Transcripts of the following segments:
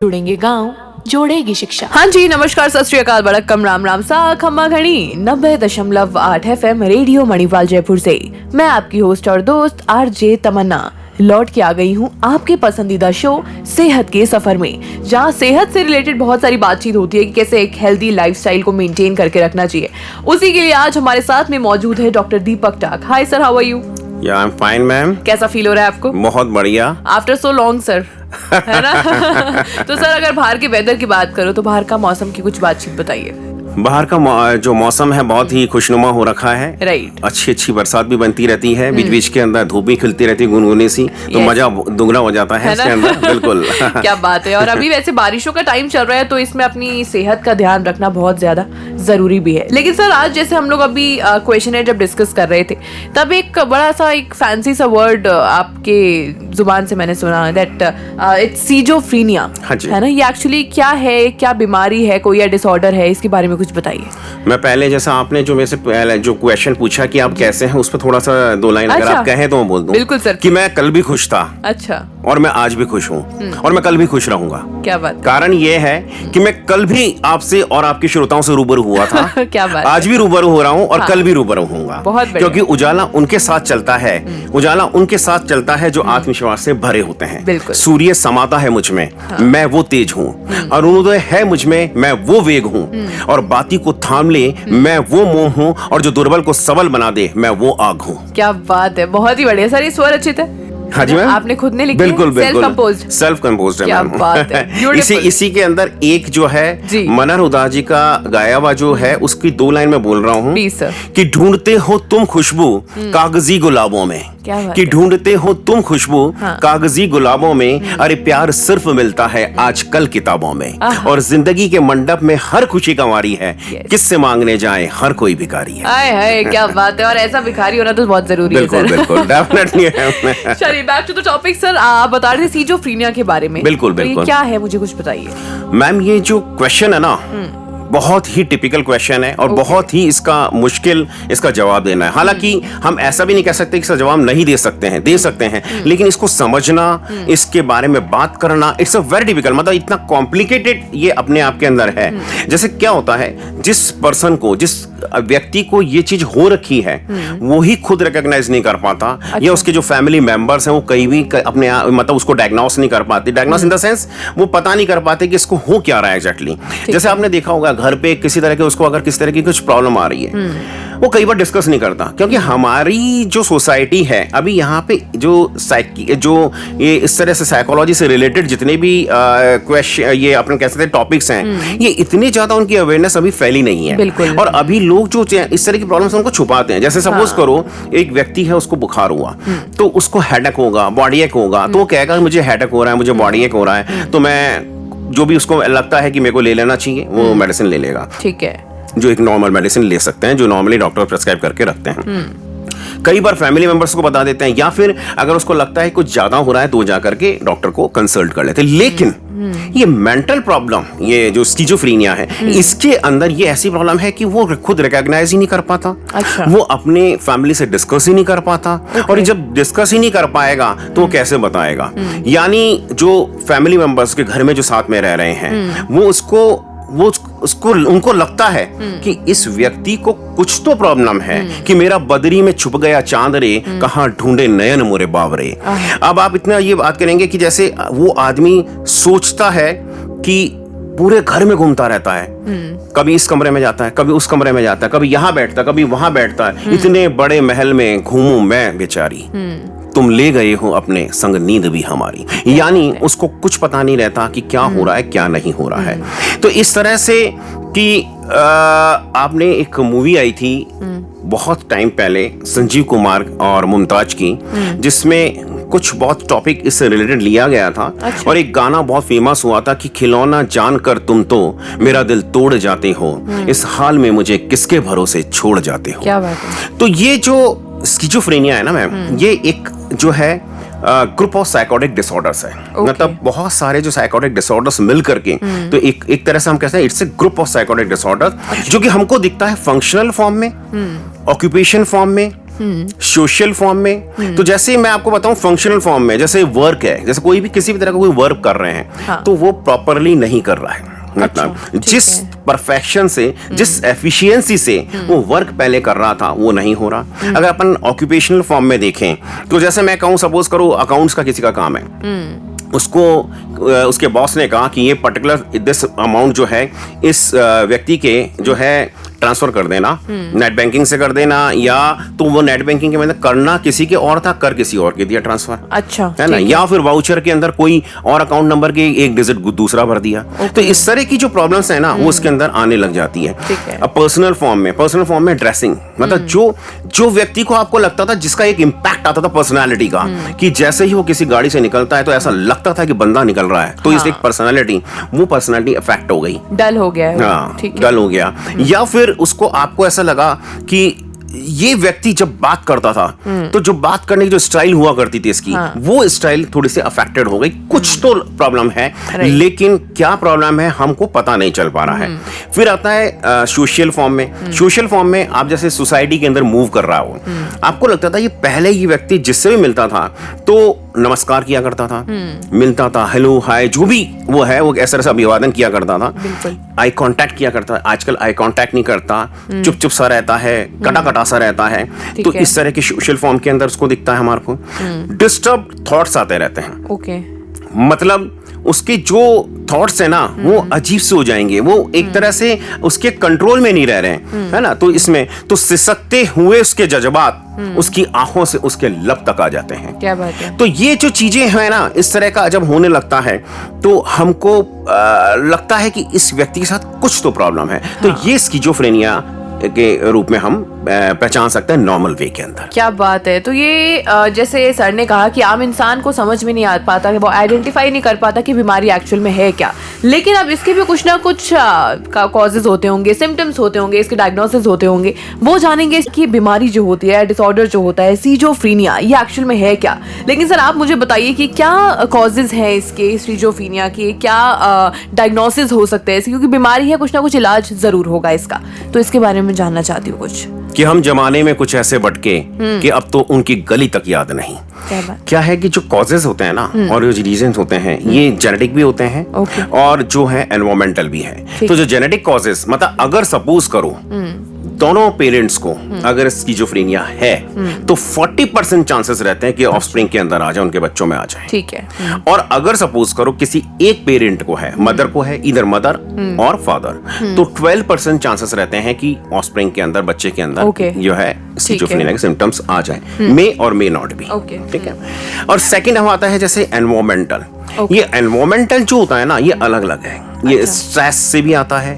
जुड़ेंगे गांव, जोड़ेगी शिक्षा। हाँ जी, नमस्कार, सत श्री अकाल, बड़क्कम, राम राम सा, खम्मा घड़ी 90.8 FM रेडियो मणिपाल जयपुर से मैं आपकी होस्ट और दोस्त आरजे तमन्ना लौट के आ गई हूँ आपके पसंदीदा शो सेहत के सफर में, जहाँ सेहत से रिलेटेड बहुत सारी बातचीत होती है कि कैसे एक हेल्दी लाइफस्टाइल को मेंटेन करके रखना चाहिए। उसी के लिए आज हमारे साथ में मौजूद है doctor Deepak Tak. Hi sir, how are you? I am fine ma'am. कैसा फील हो रहा है आपको? बहुत बढ़िया। आफ्टर सो लॉन्ग सर, है ना? तो सर, अगर बाहर के वेदर की बात करो तो बाहर का मौसम की कुछ बातचीत बताइए। बाहर का जो मौसम है बहुत ही खुशनुमा हो रखा है। राइट। अच्छी बरसात भी बनती रहती है, बीच बीच के अंदर धूप भी खिलती रहती है गुनगुनी सी, तो मजा दुगना हो जाता है इसके अंदर। बिल्कुल। क्या बात है। और अभी वैसे बारिशों का टाइम चल रहा है, तो इसमें अपनी सेहत का ध्यान रखना बहुत ज्यादा जरूरी भी है। लेकिन सर, आज जैसे हम लोग अभी क्वेश्चनर जब डिस्कस कर रहे थे, तब एक बड़ा सा एक फैंसी सा वर्ड आपके जुबान से मैंने सुना, दैट इट्स सीजोफ्रीनिया, है ना? ये एक्चुअली क्या है, क्या बीमारी है, कोई या डिसऑर्डर है? इसके बारे में कुछ बताइए। मैं पहले, जैसा आपने जो मेरे से पहले जो क्वेश्चन पूछा कि आप कैसे हैं, उस पर थोड़ा सा दो लाइन अगर आप कहें तो मैं बोल दूं। बिल्कुल सर। कि मैं कल भी खुश था। अच्छा। और मैं आज भी खुश हूँ, और मैं कल भी खुश रहूंगा। क्या बात। कारण ये है कि मैं कल भी आपसे और आपके श्रोताओं से रूबरू हुआ था। क्या बात। आज भी रूबरू हो रहा हूँ और कल भी रूबरू होऊंगा। क्योंकि उजाला उनके साथ चलता है, उजाला उनके साथ चलता है जो आत्मविश्वास से भरे होते हैं। सूर्य समाता है मुझ में, मैं वो तेज हूँ। अरुणोदय है मुझ में, मैं वो वेग हूँ। और बाती को थाम ले, मैं वो मोह हूँ। और जो दुर्बल को सबल बना दे, मैं वो आग हूँ। क्या बात है, बहुत ही बढ़िया सर। ये स्वर अच्छे थे। हाँ जी मैम, आपने खुद ने लिखी? बिल्कुल बिल्कुल सेल्फ कंपोज्ड है मैम। इसी के अंदर एक जो है मनर उदास जी का गाया हुआ जो है, उसकी दो लाइन में बोल रहा हूँ कि ढूंढते हो तुम खुशबू कागजी गुलाबों में, कि ढूंढते हो तुम खुशबू कागजी गुलाबों में, अरे प्यार सिर्फ मिलता है आजकल किताबों में। और जिंदगी के मंडप में हर खुशी कंवारी है, किससे मांगने जाए हर कोई भिखारी है। हाय हाय, क्या बात है। और ऐसा भिखारी होना तो बहुत जरूरी है सर। बिल्कुल definitely. Back to the topic sir, आप बता रहे थे सीजोफ्रीनिया के बारे में। बिल्कुल। ये क्या है, मुझे कुछ बताइए। मैम, ये जो क्वेश्चन है ना, बहुत ही टिपिकल क्वेश्चन है और बहुत ही इसका मुश्किल इसका जवाब देना है। हालांकि हम ऐसा भी नहीं कह सकते कि इसका जवाब नहीं दे सकते हैं, दे सकते हैं, लेकिन इसको समझना, इसके बारे में बात करना, इट्स अ वेरी डिफिकल्ट। मतलब इतना कॉम्प्लिकेटेड ये अपने आप के अंदर है। जैसे क्या होता है, जिस पर्सन को, जिस व्यक्ति को ये चीज हो रखी है, वो ही खुद रिकॉग्नाइज नहीं कर पाता। या उसके जो फैमिली मेंबर्स हैं वो कहीं भी अपने मतलब उसको डायग्नोस नहीं कर पाते। डायग्नोस इन द सेंस वो पता नहीं कर पाते कि इसको हो क्या रहा है एग्जैक्टली। जैसे आपने देखा होगा घर पे किसी तरह के उसको अगर किसी तरह की कुछ प्रॉब्लम आ रही है, वो कई बार डिस्कस नहीं करता, क्योंकि हमारी जो सोसाइटी है अभी यहाँ पे जो ये इस तरह से साइकोलॉजी से रिलेटेड जितने भी क्वेश्चन, ये अपने कह सकते हैं टॉपिक्स हैं, ये इतने ज्यादा उनकी अवेयरनेस अभी फैली नहीं है। और अभी लोग जो इस तरह की प्रॉब्लम्स उनको छुपाते हैं। जैसे सपोज करो एक व्यक्ति है, उसको बुखार हुआ, तो उसको हेडेक होगा, बॉडी एक होगा, तो वो कहेगा मुझे हेडेक हो रहा है, मुझे बॉडी एक हो रहा है, तो मैं जो भी उसको लगता है कि मेरे को ले लेना चाहिए वो मेडिसिन ले लेगा। ठीक है। जो एक नॉर्मल मेडिसिन ले सकते हैं, जो नॉर्मली डॉक्टर प्रेस्क्राइब करके रखते हैं। कई बार फैमिली मेंबर्स को बता देते हैं, या फिर अगर उसको लगता है कुछ ज्यादा हो रहा है तो जाकर के डॉक्टर को कंसल्ट कर लेते हैं। लेकिन ये मेंटल प्रॉब्लम, ये जो स्किज़ोफ्रेनिया है, इसके अंदर ये ऐसी प्रॉब्लम है कि वो खुद रिकॉग्नाइज ही नहीं कर पाता। अच्छा। वो अपने फैमिली से डिस्कस ही नहीं कर पाता। और जब डिस्कस ही नहीं कर पाएगा तो वो कैसे बताएगा? यानी जो फैमिली मेंबर्स के घर में जो साथ में रह रहे हैं, वो उसको उनको लगता है कि इस व्यक्ति को कुछ तो प्रॉब्लम है, कि मेरा बदरी में छुप गया चांद रे, कहाँ ढूंढे नयन मोरे बावरे। अब आप इतना ये बात करेंगे कि जैसे वो आदमी सोचता है कि पूरे घर में घूमता रहता है, कभी इस कमरे में जाता है, कभी उस कमरे में जाता है, कभी यहाँ बैठता है, कभी वहां बैठता है। इतने बड़े महल में घूमूं मैं बेचारी, तुम ले गए हो अपने संग नींद भी हमारी। यानी उसको कुछ पता नहीं रहता कि क्या हो रहा है, क्या नहीं हो रहा है। तो इस तरह से कि आपने एक मूवी आई थी बहुत टाइम पहले, संजीव कुमार और मुमताज की, जिसमें कुछ बहुत टॉपिक इससे रिलेटेड लिया गया था। और एक गाना बहुत फेमस हुआ था कि खिलौना जानकर तुम तो मेरा दिल तोड़ जाते हो, इस हाल में मुझे किसके भरोसे छोड़ जाते हो। क्या बात है। तो ये जो स्किज़ोफ्रेनिया है ना मैम, ये एक जो है ग्रुप ऑफ साइकोटिक डिसऑर्डर्स है। मतलब बहुत सारे जो साइकोटिक डिसऑर्डर्स मिल करके, तो एक तरह से हम कहते हैं it's a group of psychotic disorder, जो कि हमको दिखता है फंक्शनल फॉर्म में, ऑक्यूपेशन फॉर्म में, सोशल फॉर्म में तो जैसे मैं आपको बताऊं फंक्शनल फॉर्म में, जैसे वर्क है, जैसे कोई भी किसी भी तरह का कोई वर्क कर रहे हैं, हाँ। तो वो प्रॉपरली नहीं कर रहा है। मतलब जिस परफेक्शन से, जिस एफिशिएंसी से वो वर्क पहले कर रहा था वो नहीं हो रहा। अगर अपन ऑक्यूपेशनल फॉर्म में देखें तो जैसे मैं कहूँ, सपोज करो अकाउंट्स का किसी का काम है, उसको उसके बॉस ने कहा कि ये पर्टिकुलर दिस अमाउंट जो है इस व्यक्ति के जो है ट्रांसफर कर देना, नेट बैंकिंग से कर देना, या तो वो नेट बैंकिंग के मतलब करना किसी के और था, कर किसी और के दिया ट्रांसफर, अच्छा है ना, या फिर वाउचर के अंदर कोई और अकाउंट नंबर के एक डिजिट दूसरा भर दिया। तो इस तरह की जो प्रॉब्लम्स है ना वो उसके अंदर आने लग जाती है। अब पर्सनल फॉर्म में ड्रेसिंग, मतलब जो व्यक्ति को आपको लगता था, जिसका एक इम्पैक्ट आता था पर्सनालिटी का, कि जैसे ही वो किसी गाड़ी से निकलता है तो ऐसा लगता था कि बंदा निकल रहा है, तो इसकी एक पर्सनालिटी, वो पर्सनालिटी अफेक्ट हो गई, डल हो गया है। हाँ, ठीक है। डल हो गया। या फिर उसको आपको ऐसा लगा कि ये व्यक्ति जब बात करता था तो जो बात करने की जो स्टाइल हुआ करती थी इसकी, वो स्टाइल थोड़ी सी अफेक्टेड हो गई। कुछ तो प्रॉब्लम है, लेकिन क्या प्रॉब्लम है हमको पता नहीं चल पा रहा है। फिर आता है सोशल फॉर्म में। सोशल फॉर्म में आप जैसे सोसाइटी के अंदर मूव कर रहा हो, आपको लगता था ये पहले ये व्यक्ति जिससे भी मिलता था तो नमस्कार किया करता था, मिलता था, हेलो हाय जो भी वो है वो ऐसा ऐसा अभिवादन किया करता था, आई कांटेक्ट किया करता था। आजकल आई कांटेक्ट नहीं करता, चुप चुप सा रहता है, कटा कटा सा रहता है। तो इस तरह के सोशल फॉर्म के अंदर उसको दिखता है हमारे को। डिस्टर्ब थॉट्स आते रहते हैं, ओके, मतलब उसके जो थॉट्स है ना वो अजीब से हो जाएंगे, वो एक तरह से उसके कंट्रोल में नहीं रह रहे हैं, है ना। तो इसमें तो सिसकते हुए उसके जज्बात उसकी आंखों से उसके लब तक आ जाते हैं। क्या बात है। तो ये जो चीजें हैं ना, इस तरह का जब होने लगता है तो हमको लगता है कि इस व्यक्ति के साथ कुछ तो प्रॉब्लम है। तो ये स्किज़ोफ्रेनिया के रूप में हम पहचान सकते हैं नॉर्मल वे के अंदर। क्या बात है। तो ये जैसे सर ने कहा कि आम इंसान को समझ में नहीं आ पाता, वो आइडेंटिफाई नहीं कर पाता कि बीमारी एक्चुअल में है क्या, लेकिन अब इसके भी कुछ ना कुछ कॉजेज होते होंगे, सिम्टम्स होते होंगे, इसके डायग्नोसिस होते होंगे। वो जानेंगे कि बीमारी जो होती है, डिसऑर्डर जो होता है, स्किज़ोफ्रेनिया, ये एक्चुअल में है क्या। लेकिन सर आप मुझे बताइए कि क्या कॉजेज हैं इसके, स्किज़ोफ्रेनिया के, क्या डायग्नोसिस हो सकते हैं, क्योंकि बीमारी है, कुछ ना कुछ इलाज जरूर होगा इसका। तो इसके बारे में जानना चाहती हूँ कुछ, कि हम जमाने में कुछ ऐसे भटके कि अब तो उनकी गली तक याद नहीं। क्या है कि जो कॉजेज होते हैं ना और जो रीजंस होते हैं, ये जेनेटिक भी होते हैं और जो है एनवायरमेंटल भी है। तो जो जेनेटिक कॉजेज, मतलब अगर सपोज करो दोनों पेरेंट्स को अगर स्किज़ोफ्रेनिया है तो 40% चांसेस रहते हैं कि ऑफस्प्रिंग के अंदर आ जाए, उनके बच्चों में आ जाए। ठीक है। और अगर सपोज करो किसी एक पेरेंट को है, मदर को है, इधर मदर और फादर, तो 12% चांसेस रहते हैं कि ऑफस्प्रिंग के अंदर, बच्चे के अंदर जो है स्किज़ोफ्रेनिया के सिम्टम्स आ जाए। मे और मे नॉट बी। ठीक है। और सेकंड हम आता है जैसे एनवायरमेंटल। ये एनवायरमेंटल जो होता है ना, ये अलग अलग है। ये स्ट्रेस से भी आता है,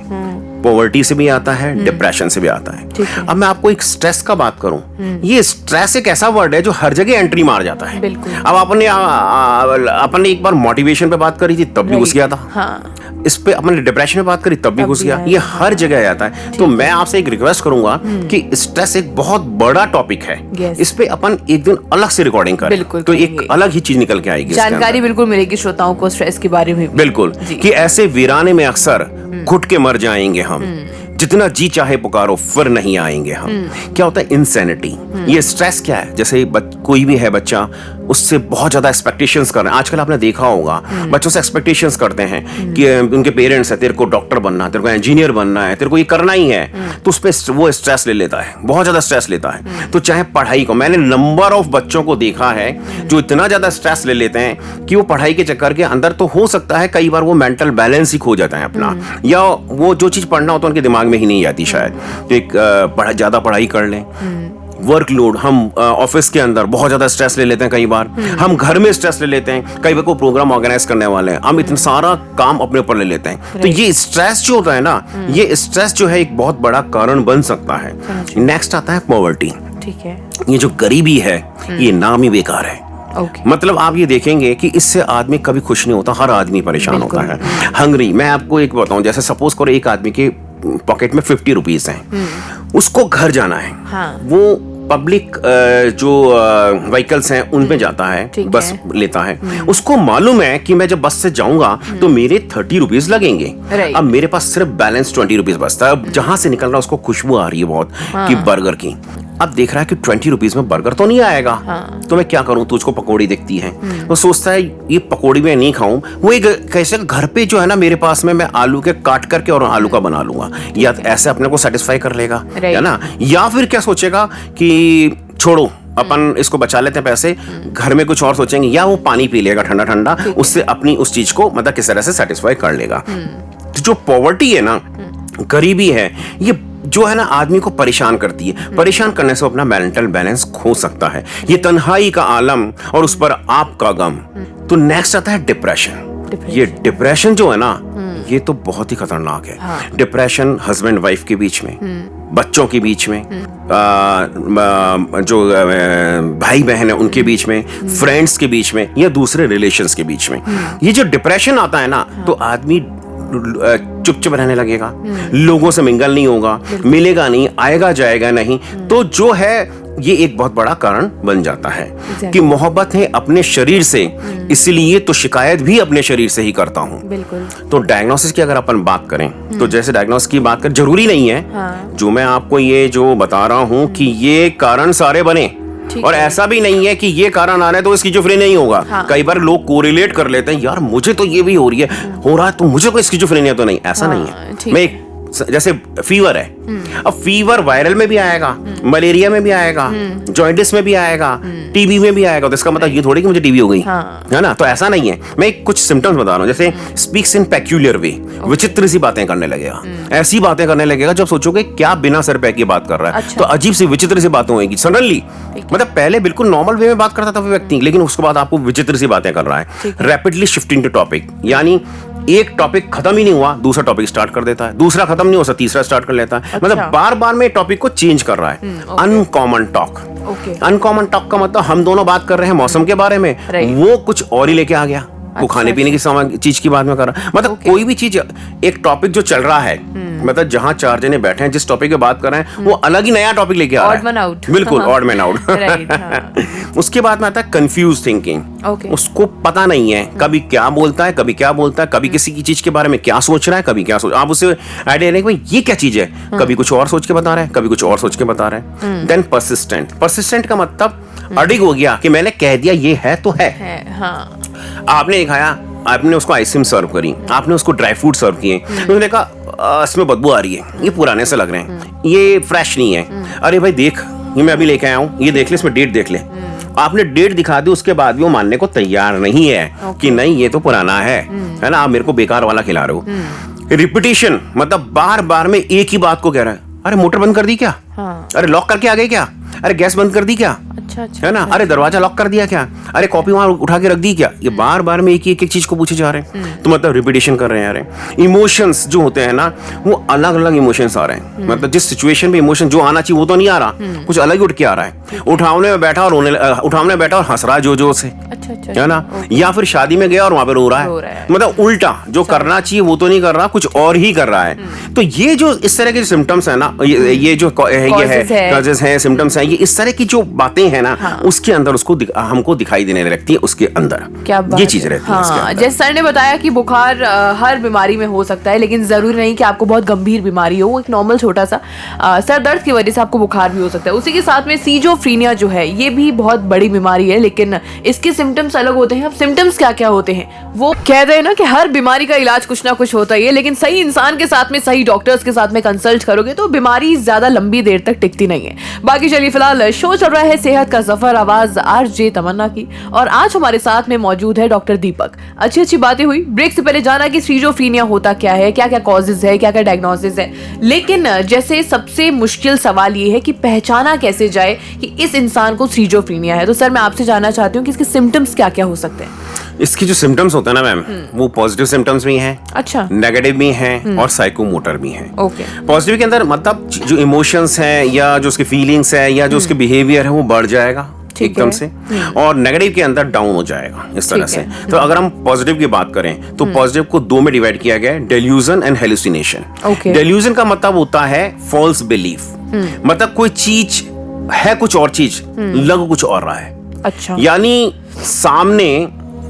पॉवर्टी से भी आता है, डिप्रेशन से भी आता है। अब मैं आपको एक स्ट्रेस का बात करूं, ये स्ट्रेस एक ऐसा वर्ड है जो हर जगह एंट्री मार जाता है। अब अपने एक बार मोटिवेशन पे बात करी थी तब भी घुस गया था। हाँ। इस पे अपने डिप्रेशन में बात करी तब भी घुस गया। ये हर जगह आता है। तो मैं आपसे एक रिक्वेस्ट करूंगा कि स्ट्रेस एक बहुत बड़ा टॉपिक है, इस पे अपन एक दिन अलग से रिकॉर्डिंग करें, तो एक अलग ही चीज निकल के आएगी, जानकारी बिल्कुल मिलेगी श्रोताओं को स्ट्रेस के बारे में। बिल्कुल, कि ऐसे वीराने में अक्सर घुट के मर जाएंगे हम, जितना जी चाहे पुकारो फिर नहीं आएंगे हम। क्या होता है इनसैनिटी। ये स्ट्रेस क्या है, जैसे कोई भी है बच्चा, उससे बहुत ज्यादा एक्सपेक्टेशंस कर रहे हैं। आजकल आपने देखा होगा बच्चों से एक्सपेक्टेशंस करते हैं कि उनके पेरेंट्स है, तेरे को डॉक्टर बनना है, तेरे को इंजीनियर बनना है, तेरे को ये करना ही है, तो उस पर वो स्ट्रेस ले लेता है, बहुत ज्यादा स्ट्रेस लेता है। तो चाहे पढ़ाई को, मैंने नंबर ऑफ बच्चों को देखा है जो इतना ज्यादा स्ट्रेस ले लेते हैं कि वो पढ़ाई के चक्कर के अंदर, तो हो सकता है कई बार वो मेंटल बैलेंस ही खो जाता है अपना, या वो जो चीज पढ़ना होता है उनके दिमाग में ही नहीं आती शायद, तो एक ज्यादा पढ़ाई कर लें। वर्कलोड, हम ऑफिस के अंदर बहुत ज्यादा स्ट्रेस ले लेते हैं, कई बार हम घर में स्ट्रेस ले लेते हैं, कई बार को प्रोग्राम ऑर्गेनाइज करने वाले हैं, हम इतना सारा काम अपने ऊपर ले लेते हैं। तो ये स्ट्रेस जो होता है ना, ये स्ट्रेस जो है एक बहुत बड़ा कारण बन सकता है। नेक्स्ट आता है पॉवर्टी। ठीक है। ये जो गरीबी है, ये नाम ही बेकार है। मतलब आप ये देखेंगे कि इससे आदमी कभी खुश नहीं होता, हर आदमी परेशान होता है। हंगरी, मैं आपको एक बताऊं, जैसे सपोज करो एक आदमी के पॉकेट में 50 रुपीज हैं, उसको घर जाना है। हाँ। वो पब्लिक जो व्हीकल्स हैं उनमें जाता है, बस लेता है, उसको मालूम है कि मैं जब बस से जाऊंगा तो मेरे 30 रुपीज लगेंगे। अब मेरे पास सिर्फ बैलेंस 20 रुपीज बचता है। अब जहां से निकल रहा है उसको खुशबू आ रही है बहुत कि बर्गर की। अब देख रहा है कि 20 रुपीज में बर्गर तो नहीं आएगा। तो मैं क्या करूं, तुझको पकौड़ी दिखती है, वो सोचता है ये पकौड़ी मैं नहीं खाऊं, वो एक कैसे घर पे जो है ना मेरे पास में मैं आलू के काट करके और आलू का बना लूंगा, या ऐसे अपने को सेटिस्फाई कर लेगा, है ना। या फिर क्या सोचेगा कि छोड़ो अपन इसको बचा लेते हैं पैसे, घर में कुछ और सोचेंगे, या वो पानी पी लेगा ठंडा ठंडा, उससे अपनी उस चीज को मतलब किस तरह से सेटिस्फाई कर लेगा। तो जो पॉवर्टी है ना, गरीबी है, ये जो है ना आदमी को परेशान करती है। परेशान करने से अपना मेंटल बैलेंस खो सकता है। ये तन्हाई का आलम और उस पर आपका गम। तो नेक्स्ट आता है डिप्रेशन। ये डिप्रेशन जो है ना, ये तो बहुत ही खतरनाक है। डिप्रेशन हस्बैंड वाइफ के बीच में, बच्चों के बीच में, जो भाई बहन है उनके बीच में, फ्रेंड्स के बीच में, या दूसरे रिलेशंस के बीच में। ये जो डिप्रेशन आता है ना, तो आदमी चुप रहने लगेगा, लोगों से मिंगल नहीं होगा, मिलेगा नहीं, आएगा जाएगा नहीं। तो जो है ये एक बहुत बड़ा कारण बन जाता है कि मोहब्बत है अपने शरीर से, इसलिए तो शिकायत भी अपने शरीर से ही करता हूँ। बिल्कुल। तो डायग्नोसिस की अगर अपन बात करें, तो जैसे डायग्नोसिस की बात करें, जरूरी नहीं है जो मैं आपको ये जो बता रहा हूँ कि ये कारण सारे बने, और ऐसा भी नहीं है कि ये कारण आ रहा है तो स्किज़ोफ्रेनिया नहीं होगा। कई बार लोग कोरिलेट कर लेते हैं, यार मुझे तो ये भी हो रहा है तो मुझे कोई स्किज़ोफ्रेनिया तो नहीं, ऐसा नहीं है। मैं जैसे फीवर है, अब फीवर वायरल में भी आएगा, मलेरिया में भी आएगा, जॉइंटिस में भी आएगा, टीबी में भी आएगा। तो इसका मतलब ये थोड़ी कि मुझे टीबी हो गई, है ना। तो ऐसा नहीं है। मैं कुछ सिम्टम्स बता रहा हूँ, जैसे स्पीक्स इन पेक्यूलियर वे, विचित्र सी बातें करने लगेगा। ऐसी बातें करने लगेगा जब सोचोगे क्या बिना सर पे की बात कर रहा है। तो अजीब सी विचित्र सी बातें होंगी सडनली। मतलब पहले बिल्कुल नॉर्मल वे में बात करता था वो व्यक्ति, लेकिन उसके बाद आपको विचित्र सी बातें कर रहा है। रैपिडली शिफ्टिंग टू टॉपिक, यानी एक टॉपिक खत्म ही नहीं हुआ, दूसरा टॉपिक स्टार्ट कर देता है, दूसरा खत्म नहीं हो, तीसरा स्टार्ट कर लेता है। मतलब बार बार में टॉपिक को चेंज कर रहा है। Uncommon talk. अनकॉमन टॉक का मतलब हम दोनों बात कर रहे हैं मौसम के बारे में, वो कुछ और ही लेके आ गया। वो खाने पीने की चीज की बात में कर रहा है। मतलब कोई भी चीज, एक टॉपिक जो चल रहा है, मतलब जहां चार जने बैठे हैं जिस टॉपिक की बात कर रहे हैं, वो अलग ही नया टॉपिक लेके आ रहा है। बिल्कुल ऑड मैन आउट। उसके बाद में आता है कंफ्यूज थिंकिंग। उसको पता नहीं है कभी क्या बोलता है, कभी क्या बोलता है, कभी किसी की चीज के बारे में क्या सोच रहा है, कभी क्या सोच, आप उसे आइडिया नहीं भाई ये क्या चीज है, कभी कुछ और सोच के बता रहा है, कभी कुछ और सोच के बता रहा है। Then persistent. परसिस्टेंट का मतलब अडिग हो गया कि मैंने कह दिया ये है तो है। आपने दिखाया, आपने उसको आइसक्रीम सर्व करी, आपने उसको ड्राई फ्रूट सर्व किए, उसने कहा इसमें बदबू आ रही है, ये पुराने से लग रहे हैं, ये फ्रेश नहीं है। अरे भाई देख, ये मैं अभी लेके आया हूँ, ये देख ले, इसमें डेट देख ले। आपने डेट दिखा दी, उसके बाद भी वो मानने को तैयार नहीं है कि नहीं ये तो पुराना है ना, आप मेरे को बेकार वाला खिला रहे हो। रिपीटिशन मतलब बार बार में एक ही बात को कह रहा है। अरे मोटर बंद कर दी क्या? अरे लॉक करके आ गए क्या? अरे गैस बंद कर दी क्या? अच्छा, है ना। अरे दरवाजा लॉक कर दिया क्या? अरे कॉपी वहां उठा के रख दी क्या? ये बार बार में एक चीज को पूछे जा रहे हैं। तो मतलब रिपीटिशन कर रहे हैं। इमोशंस जो होते हैं ना, वो अलग अलग इमोशंस आ रहे हैं। मतलब जिस सिचुएशन में इमोशन जो आना चाहिए वो तो नहीं आ रहा, कुछ अलग ही उठ के आ रहा है। उठावने में बैठा और हंस रहा है जो से, है ना। या फिर शादी में गया और वहां पे रो रहा है। मतलब उल्टा जो करना चाहिए वो तो नहीं कर रहा, कुछ और ही कर रहा है। तो ये जो इस तरह के सिम्टम्स है ना, ये जो कॉजेस है, सिम्टम्स है, ये इस तरह की जो बातें हैं ना, उसके अंदर उसको हमको दिखाई देने लगती है। उसके अंदर ये चीज रहती है। जैसे सर ने बताया कि बुखार हर बीमारी में हो सकता है, लेकिन जरूरी नहीं कि आपको बहुत गंभीर बीमारी हो। एक नॉर्मल छोटा सा सर दर्द की वजह से आपको बुखार भी हो सकता है। उसी के साथ में स्किज़ोफ्रेनिया जो है, ये भी बहुत बड़ी बीमारी है, लेकिन इसके सिम्टम्स अलग होते हैं। अब सिम्टम्स क्या क्या होते हैं, वो कहते हैं ना कि हर बीमारी का इलाज कुछ ना कुछ होता ही है, लेकिन सही इंसान के साथ में, सही डॉक्टर्स के साथ में कंसल्ट करोगे तो बीमारी ज्यादा लंबी देर तक टिकती नहीं है। बाकी चलिए, फिलहाल शो चल रहा है सेहत का सफर, आवाज आरजे तमन्ना की, और आज हमारे साथ में मौजूद है डॉक्टर दीपक। अच्छी बातें हुई। ब्रेक से पहले जाना कि स्किज़ोफ्रेनिया होता क्या है, क्या क्या कॉजेज है, क्या क्या डायग्नोसिस है, लेकिन जैसे सबसे मुश्किल सवाल ये है कि पहचाना कैसे जाए कि इस इंसान को स्किज़ोफ्रेनिया है। तो सर मैं आपसे जानना चाहती हूँ कि इसके सिम्टम्स क्या क्या हो सकते हैं। इसकी जो सिम्टम्स होते हैं ना मैम, वो पॉजिटिव सिम्टम्स भी हैं, अच्छा, नेगेटिव भी हैं, और साइकोमोटर भी हैं। पॉजिटिव के अंदर मतलब जो इमोशंस हैं, या जो उसकी फीलिंग्स है, या जो उसके बिहेवियर है, वो बढ़ जाएगा एकदम से, और नेगेटिव के अंदर डाउन हो जाएगा इस तरह से। तो अगर हम पॉजिटिव की बात करें तो पॉजिटिव को दो में डिवाइड किया गया है, डेल्यूजन एंड हेलुसिनेशन। डेल्यूजन का मतलब होता है फॉल्स बिलीफ, मतलब कोई चीज है कुछ और चीज, लग कुछ और रहा है। अच्छा, यानी सामने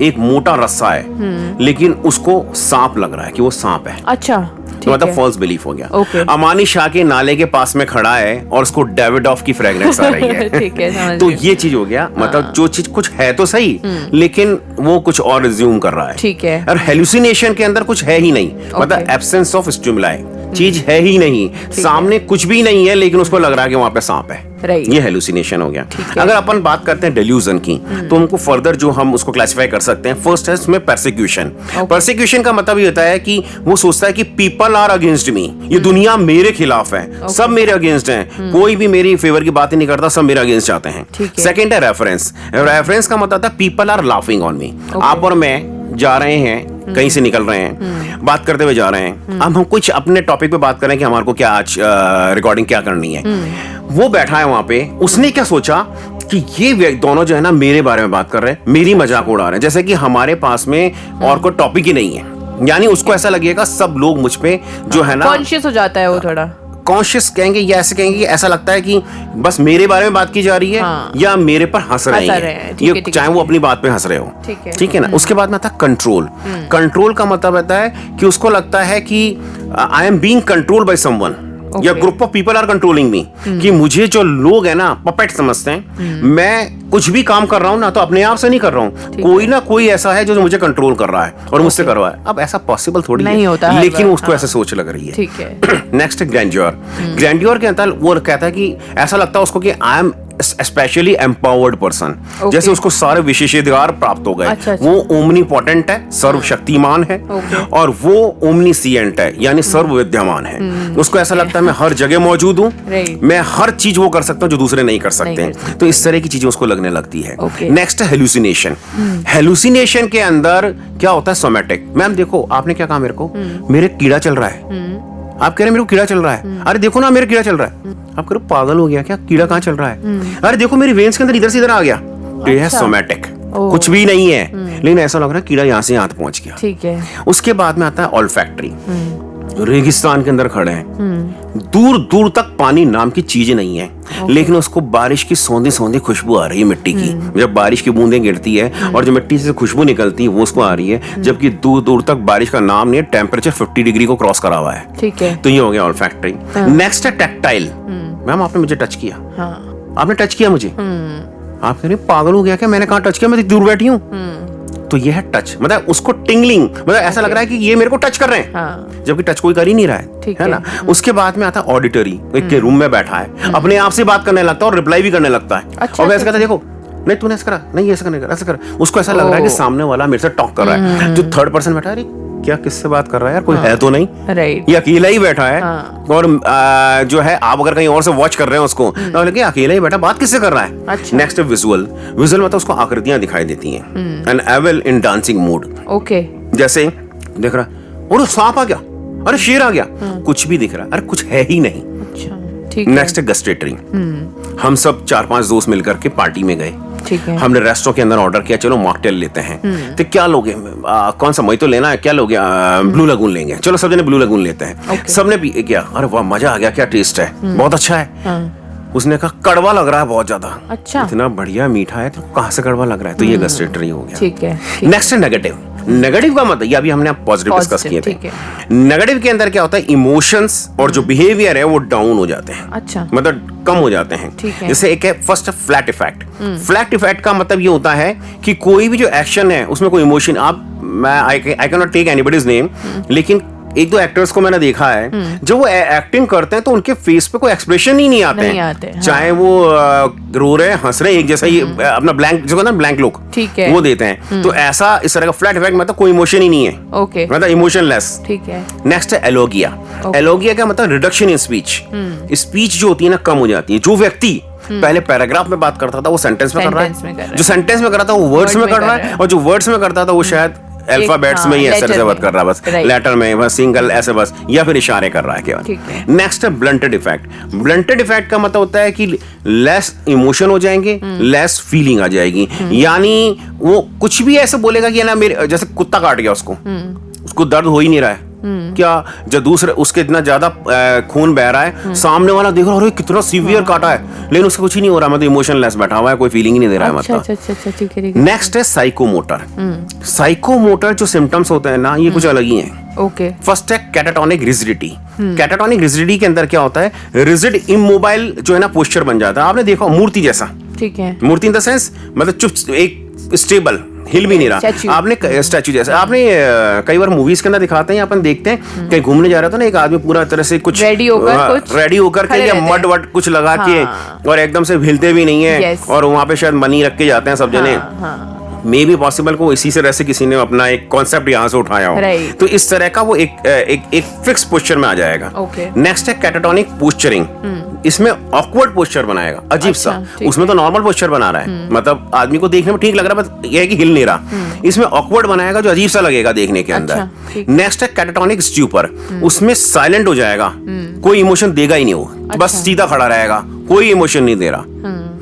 एक मोटा रस्सा है, लेकिन उसको सांप लग रहा है कि वो सांप है। अच्छा, तो मतलब फॉल्स बिलीफ हो गया। Okay. अमानी शाह के नाले के पास में खड़ा है और उसको डेविडॉफ की फ्रेग्रेंस आ रही है। ठीक है, समझ तो गई। ये चीज हो गया, मतलब जो चीज कुछ है तो सही लेकिन वो कुछ और रिज्यूम कर रहा है। ठीक है। और हेलुसिनेशन के अंदर कुछ है ही नहीं, मतलब एब्सेंस ऑफ स्टिमुलाई, चीज है ही नहीं, सामने कुछ भी नहीं है लेकिन उसको लग रहा है कि वहां पे सांप है। Right. ये हेलुसिनेशन हो गया। अगर अपन बात करते हैं डेल्यूजन की तो हमको फर्दर जो हम उसको क्लासिफाई कर सकते हैं, फर्स्ट है इसमें परसिक्यूशन। परसिक्यूशन का मतलब ये होता है कि वो सोचता है कि पीपल आर अगेंस्ट मी, ये दुनिया मेरे खिलाफ है, सब मेरे अगेंस्ट हैं, कोई भी मेरी फेवर की बात नहीं करता, सब मेरे अगेंस्ट जाते हैं। सेकेंड है रेफरेंस। रेफरेंस का मतलब होता है people are laughing on me. आप और मैं जा रहे हैं, कहीं से निकल रहे हैं, बात करते हुए जा रहे हैं, अब हम कुछ अपने टॉपिक पे बात कर रहे हैं कि हमारे को क्या आज रिकॉर्डिंग क्या करनी है। वो बैठा है वहां पे, उसने क्या सोचा कि ये दोनों जो है ना मेरे बारे में बात कर रहे हैं, मेरी मजाक उड़ा रहे हैं, जैसे कि हमारे पास में और कोई टॉपिक ही नहीं है। यानी उसको ऐसा लगेगा सब लोग मुझ पे जो है ना कॉन्शियस हो जाता है वो, थोड़ा कॉन्शियस कहेंगे या ऐसे कहेंगे कि ऐसा लगता है कि बस मेरे बारे में बात की जा रही है या मेरे पर हंस रहे हैं, ये चाहे वो अपनी बात पे हंस रहे हो। ठीक है ना। उसके बाद में आता है कंट्रोल। कंट्रोल का मतलब रहता है कि उसको लगता है कि I am being controlled by someone या group of people are controlling me, कि मुझे जो लोग है ना पपेट समझते हैं, मैं कुछ भी काम कर रहा हूं ना तो अपने आप से नहीं कर रहा हूं, कोई ना कोई ऐसा है जो मुझे कंट्रोल कर रहा है और मुझसे कर रहा है। अब ऐसा पॉसिबल थोड़ी नहीं होता, लेकिन उसको ऐसे सोच लग रही है। ठीक है। Next grandeur. ग्रैंड्योर के अंदर वो कहता है कि ऐसा लगता है उसको कि I M specially empowered person, जैसे उसको सारे विशेषाधिकार प्राप्त हो गए। अच्छा। वो ओमनीपोटेंट है, सर्वशक्तिमान है, और वो ओमनीसिएंट है यानी सर्व विद्यमान है। उसको ऐसा लगता है मैं हर जगह मौजूद हूँ, मैं हर चीज वो कर सकता हूँ जो दूसरे नहीं कर सकते हैं। तो इस तरह की चीजें उसको लगने लगती है। नेक्स्ट है हेलुसिनेशन। हेलुसिनेशन के अंदर क्या होता है? सोमैटिक। मैम देखो, आपने क्या कहा मेरे को, मेरे कीड़ा चल रहा है। आप कह रहे हैं मेरे को कीड़ा चल रहा है। अरे देखो ना मेरा कीड़ा चल रहा है। आप कह रहे हो पागल हो गया क्या, कीड़ा कहाँ चल रहा है? अरे देखो मेरी वेन्स के अंदर इधर से इधर आ गया। तो यह सोमैटिक, कुछ भी नहीं है लेकिन ऐसा लग रहा है कीड़ा यहाँ से यहाँ पहुंच गया। ठीक है। उसके बाद में आता है ऑल्फैक्टरी। रेगिस्तान के अंदर खड़े हैं, दूर दूर तक पानी नाम की चीज नहीं है, लेकिन उसको बारिश की सौंधी सौंधी खुशबू आ रही है मिट्टी की। जब बारिश की बूंदें गिरती है और जो मिट्टी से खुशबू निकलती है वो उसको आ रही है, जबकि दूर दूर तक बारिश का नाम नहीं है, टेम्परेचर 50 डिग्री को क्रॉस करा हुआ है। ठीक है। तो ये हो गया ऑल्फैक्टरी। नेक्स्ट है टैक्टाइल। मैम आपने मुझे टच किया। आपने टच किया मुझे। आप कह रहे पागल हो गया क्या, मैंने कहाँ टच किया, मैं दूर बैठी हूँ। तो ये है टच, मतलब उसको टिंगलिंग, मतलब ऐसा लग रहा है कि ये मेरे को टच कर रहे हैं, जबकि टच कोई कर ही नहीं रहा है ना। उसके बाद में आता है ऑडिटरी। एक के रूम में बैठा है, अपने आप से बात करने लगता है और रिप्लाई भी करने लगता है। और वैसे कहता है देखो नहीं तूने ऐसा करा, नहीं ऐसा करने का, ऐसा कर। उसको ऐसा लग रहा है कि सामने वाला मेरे से टॉक कर रहा है। जो थर्ड पर्सन बैठा है, अरे क्या किससे बात कर रहा है यार, कोई है तो नहीं, ये अकेला ही बैठा है। और जो है आप अगर कहीं और से वॉच कर रहे हैं उसको, तो लगे अकेला ही बैठा, बात किससे कर रहा है। नेक्स्ट है विजुअल। विजुअल मतलब उसको आकृतियां दिखाई देती हैं। An evil in dancing mood. Okay. जैसे देख रहा, और सांप आ गया, अरे शेर आ गया, कुछ भी दिख रहा है, अरे कुछ है ही नहीं। नेक्स्ट है गस्टेटरी। हम सब 4-5 दोस्त मिलकर के पार्टी में गए, हमने रेस्टोरेंट के अंदर ऑर्डर किया, चलो मॉकटेल लेते हैं। तो क्या लोगे, कौन सा मोहितो लेना है, क्या लोगे, ब्लू लगून लेंगे, चलो सब जने ब्लू लगून लेते हैं। सबने पी किया, अरे वाह मजा आ गया, क्या टेस्ट है, बहुत अच्छा है। उसने कहा कड़वा लग रहा है बहुत ज्यादा। अच्छा। इतना बढ़िया मीठा है, तो कहाँ से कड़वा लग रहा है, तो ये गस्टेटरी हो गया। ठीक है। नेक्स्ट है नेगेटिव। नेगेटिव का मतलब, ये अभी हमने पॉजिटिव डिस्कस किए थे। नेगेटिव के अंदर क्या होता है, इमोशंस और जो बिहेवियर है वो डाउन हो जाते हैं। अच्छा। मतलब कम हो जाते हैं। जैसे एक है first flat effect. Flat effect का मतलब ये होता है कि कोई भी जो एक्शन है उसमें कोई emotion, I can not take anybody's name, लेकिन 1-2 एक्टर्स को मैंने देखा है जब वो एक्टिंग करते हैं तो उनके फेस पे कोई एक्सप्रेशन ही नहीं आते हैं। चाहे वो रो रहे हैं, हंस रहे हैं, एक जैसा ही अपना ब्लैंक जो ना ब्लैंक लुक वो देते हैं। तो ऐसा इस तरह का फ्लैट इफेक्ट मतलब कोई इमोशन ही नहीं है। ओके। मतलब इमोशनलेस। ठीक है। नेक्स्ट है एलोगिया। एलोगिया का मतलब रिडक्शन इन स्पीच। स्पीच जो होती है ना कम हो जाती है। जो व्यक्ति पहले पैराग्राफ में बात करता था वो सेंटेंस में कर रहा है, जो सेंटेंस में कर रहा था वो वर्ड्स में कर रहा है, और जो वर्ड्स में करता था वो शायद अल्फाबेट्स में ही ऐसे बात कर रहा है, बस लेटर में बस सिंगल ऐसे बस, या फिर इशारे कर रहा है केवल। नेक्स्ट है ब्लंटेड इफेक्ट। ब्लंटेड इफेक्ट का मतलब होता है कि लेस इमोशन हो जाएंगे, लेस फीलिंग आ जाएगी। यानी वो कुछ भी ऐसे बोलेगा कि ना मेरे जैसे कुत्ता काट गया उसको दर्द हो ही नहीं रहा है, क्या जब दूसरे उसके इतना ज्यादा खून बह रहा है, सामने वाला देख रहा है अरे कितना सीवियर काटा है, लेकिन उसका कुछ ही नहीं हो रहा, मतलब इमोशनलेस बैठा हुआ है, कोई फीलिंग ही नहीं दे रहा है, मतलब। ठीक है। नेक्स्ट है साइकोमोटर। साइकोमोटर जो सिम्टम्स होते हैं ना, ये कुछ अलग ही हैं। ओके। फर्स्ट है कैटाटोनिक रिजिडिटी। कैटाटोनिक रिजिडिटी के अंदर क्या होता है, रिजिड इमोबाइल जो है ना पोस्चर बन जाता है, आपने देखा मूर्ति जैसा। ठीक है। मूर्ति इन द सेंस मतलब चुप, एक स्टेबल, हिल भी नहीं रहा, आपने स्टैचू जैसा। आपने कई बार मूवीज के अंदर दिखाते हैं, अपन देखते हैं कहीं घूमने जा रहा था ना, एक आदमी पूरा तरह से कुछ रेडी होकर के या मड वड कुछ लगा के और एकदम से हिलते भी नहीं है, और वहां पे शायद मनी रख के जाते हैं सब जने। मे बी पॉसिबल को इसी से वैसे किसी ने अपना एक कॉन्सेप्ट यहाँ से उठाया हो, तो इस तरह का वो एक फिक्स पोस्चर में आ जाएगा। नेक्स्ट है कैटाटोनिक पोस्चरिंग। इसमें ऑकवर्ड पोस्चर बनाएगा, अजीब सा। उसमें तो नॉर्मल पोस्चर बना रहा है, मतलब आदमी को देखने में ठीक लग रहा है, बस ये है कि हिल नहीं रहा। इसमें ऑकवर्ड बनाएगा जो अजीब सा लगेगा देखने के अंदर। नेक्स्ट है कैटाटोनिक स्ट्यूपर। उसमें साइलेंट हो जाएगा, कोई इमोशन देगा ही नहीं, वो बस सीधा खड़ा रहेगा, कोई इमोशन नहीं दे रहा।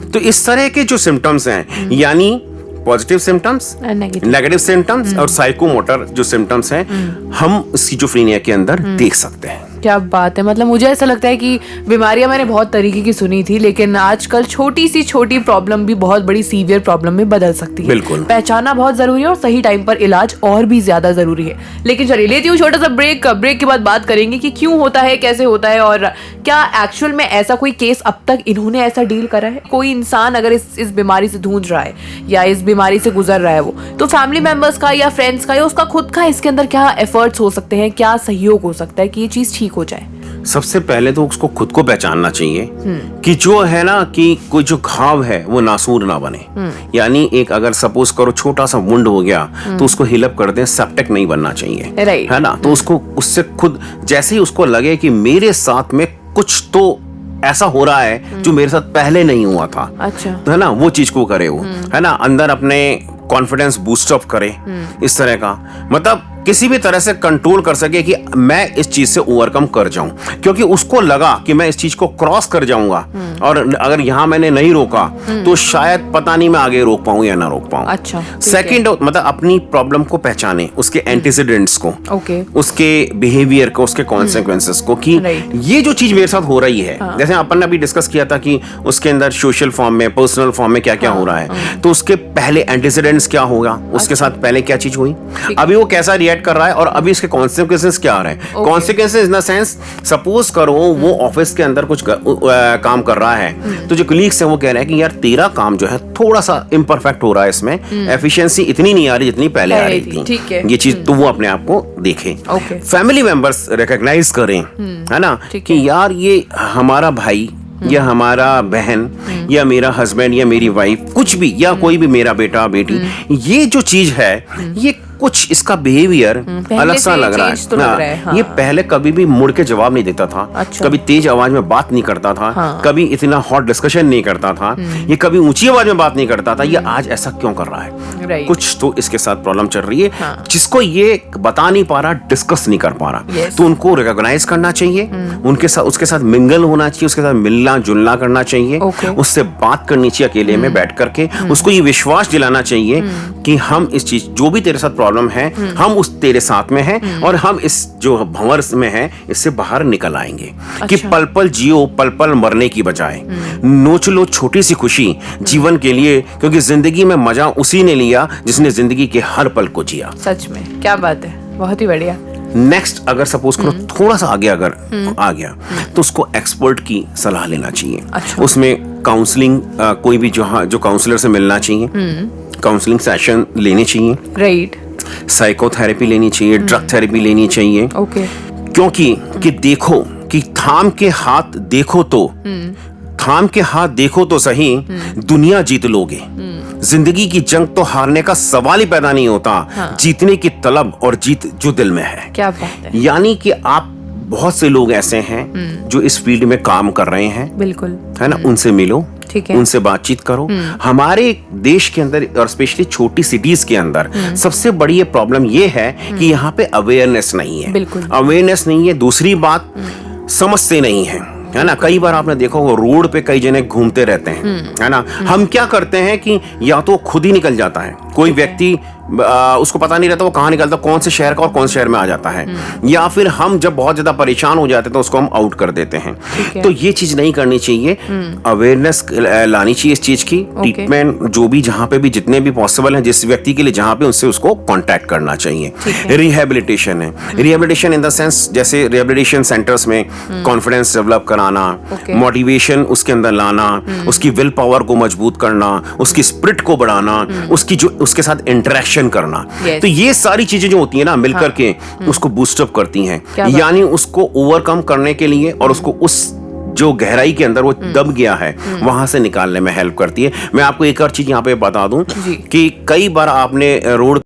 तो इस तरह के जो सिम्टम्स हैं, यानी पॉजिटिव सिम्टम्स, नेगेटिव सिम्टम्स और साइकोमोटर जो सिम्टम्स हैं, हम स्किज़ोफ्रेनिया के अंदर देख सकते हैं। क्या बात है, मतलब मुझे ऐसा लगता है कि बीमारियां मैंने बहुत तरीके की सुनी थी, लेकिन आजकल छोटी सी छोटी प्रॉब्लम भी बहुत बड़ी सीवियर प्रॉब्लम में बदल सकती है। बिल्कुल। पहचाना बहुत जरूरी है और सही टाइम पर इलाज और भी ज्यादा जरूरी है। लेकिन चलिए लेती हूँ छोटा सा ब्रेक के बाद बात करेंगे कि क्यों होता है, कैसे होता है, और क्या एक्चुअल में ऐसा कोई केस अब तक इन्होंने ऐसा डील करा है। कोई इंसान अगर इस बीमारी से जूझ रहा है या इस बीमारी से गुजर रहा है, वो तो फैमिली मेंबर्स का या फ्रेंड्स का या उसका खुद का इसके अंदर क्या एफर्ट्स हो सकते हैं, क्या सहयोग हो सकता है कि ये चीज ठीक हो जाए। सबसे पहले तो उसको खुद को पहचानना चाहिए कि जो है ना, कि कोई जो घाव है वो नासूर ना बने। यानी एक अगर सपोज करो छोटा सा वुंड हो गया तो उसको हिलअप कर दें, सेप्टिक नहीं बनना चाहिए, है ना। तो उसको उससे खुद जैसे ही उसको लगे कि मेरे साथ में कुछ तो ऐसा हो रहा है जो मेरे साथ पहले नहीं हुआ था, अच्छा, है ना, वो चीज को करे वो, है ना, अंदर अपने कॉन्फिडेंस बूस्ट अप करे, इस तरह का, मतलब किसी भी तरह से कंट्रोल कर सके कि मैं इस चीज से ओवरकम कर जाऊं, क्योंकि उसको लगा कि मैं इस चीज को क्रॉस कर जाऊंगा और अगर यहां मैंने नहीं रोका तो शायद पता नहीं मैं आगे रोक पाऊं या ना रोक पाऊं। अच्छा, सेकंड मतलब अपनी प्रॉब्लम को पहचाने, उसके एंटीसीडेंट्स को, उसके बिहेवियर को, उसके कॉन्सिक्वेंसेस को, कि ये जो चीज मेरे साथ हो रही है, जैसे अपन ने अभी डिस्कस किया था कि उसके अंदर सोशल फॉर्म में, पर्सनल फॉर्म में क्या क्या हो रहा है, तो उसके पहले एंटीसीडेंट्स क्या होगा, उसके साथ पहले क्या चीज हुई, अभी वो कैसा रिएक्ट कर रहा है और अभी इसके कॉन्सिक्वेंसेस क्या आ रहे हैं। Consequences in the sense, suppose करो वो ऑफिस के अंदर कुछ काम कर रहा है, तो जो कलीग्स हैं वो कह रहे हैं कि यार तेरा काम जो है थोड़ा सा इम्परफेक्ट हो रहा है, इसमें एफिशिएंसी इतनी नहीं आ रही जितनी पहले आ रही थी, ये चीज तो वो अपने आप को देखे। फैमिली मेंबर्स रिकॉग्नाइज करें, है ना, कि यार ये हमारा भाई या हमारा बहन या मेरा हस्बैंड या मेरी वाइफ, कुछ भी, या कोई भी मेरा बेटा बेटी, ये जो चीज है, ये कुछ इसका बिहेवियर अलग सा लग रहा है, हाँ। ये पहले कभी भी मुड़ के जवाब नहीं देता था, अच्छा। कभी तेज आवाज में बात नहीं करता था, हाँ। कभी इतना हॉट डिस्कशन नहीं करता था, ये कभी ऊंची आवाज में बात नहीं करता था, ये आज ऐसा क्यों कर रहा है, कुछ तो इसके साथ प्रॉब्लम चल रही है, हाँ। जिसको ये बता नहीं पा रहा, डिस्कस नहीं कर पा रहा, तो उनको रिकॉग्नाइज करना चाहिए, उनके साथ, उसके साथ मिंगल होना चाहिए, उसके साथ मिलना जुलना करना चाहिए, उससे बात करनी चाहिए अकेले में बैठ करके, उसको ये विश्वास दिलाना चाहिए कि हम इस चीज, जो भी तेरे साथ प्रॉब्लम है, हम उस तेरे साथ में हैं और हम इस जो भंवर में हैं इससे बाहर निकल आएंगे। अच्छा। कि पल पल जियो, पल पल मरने की बजाय नोच लो छोटी सी खुशी जीवन के लिए, क्योंकि जिंदगी में मजा उसी ने लिया जिसने जिंदगी के हर पल को जिया। सच में क्या बात है, बहुत ही बढ़िया। नेक्स्ट अगर सपोज करो थोड़ा सा आगे अगर आ गया तो उसको एक्सपर्ट की सलाह लेना चाहिए। अच्छा। उसमें काउंसलिंग, कोई भी जो काउंसलर से मिलना चाहिए, काउंसलिंग सेशन लेने चाहिए, राइट, साइकोथेरेपी लेनी चाहिए, ड्रग थेरेपी लेनी चाहिए, क्योंकि कि देखो कि थाम के हाथ देखो तो सही, दुनिया जीत लोगे, जिंदगी की जंग तो हारने का सवाल ही पैदा नहीं होता, हाँ। जीतने की तलब और जीत जो दिल में है। क्या बात है। यानी कि आप, बहुत से लोग ऐसे हैं जो इस फील्ड में काम कर रहे हैं, बिल्कुल, है ना, उनसे मिलो, उनसे बातचीत करो। हमारे देश के अंदर और स्पेशली छोटी सिटीज के अंदर सबसे बड़ी ये प्रॉब्लम ये है कि यहाँ पे अवेयरनेस नहीं है, अवेयरनेस नहीं है। दूसरी बात, समझते नहीं है ना। कई बार आपने देखा होगा रोड पे कई जने घूमते रहते हैं, है ना। हम क्या करते हैं कि या तो खुद ही निकल जाता है, कोई व्यक्ति उसको पता नहीं रहता वो कहाँ निकलता, कौन से शहर का और कौन से शहर में आ जाता है। या फिर हम जब बहुत ज्यादा परेशान हो जाते हैं तो उसको हम आउट कर देते हैं। तो ये चीज नहीं करनी चाहिए, अवेयरनेस लानी चाहिए इस चीज की। ट्रीटमेंट जो भी जहाँ पे भी जितने भी पॉसिबल है जिस व्यक्ति के लिए जहाँ पे, उससे उसको कॉन्टैक्ट करना चाहिए। रिहेबिलिटेशन है, रिहेबिलिटेशन इन द सेंस जैसे रिहेबिलिटेशन सेंटर्स में कॉन्फिडेंस डेवलप कराना, मोटिवेशन उसके अंदर लाना, उसकी विल पावर को मजबूत करना, उसकी स्पिरिट को बढ़ाना, उसकी जो उसके साथ इंटरेक्शन करना। तो ये सारी चीजें जो होती है ना मिलकर के उसको बूस्टअप करती हैं, यानी उसको ओवरकम करने के लिए और उसको उस जो गहराई के अंदर वो दब गया है वहां से निकालने में हेल्प करती है। मैं आपको एक और चीज यहाँ पे बता दूं कि कई बार आपने रोड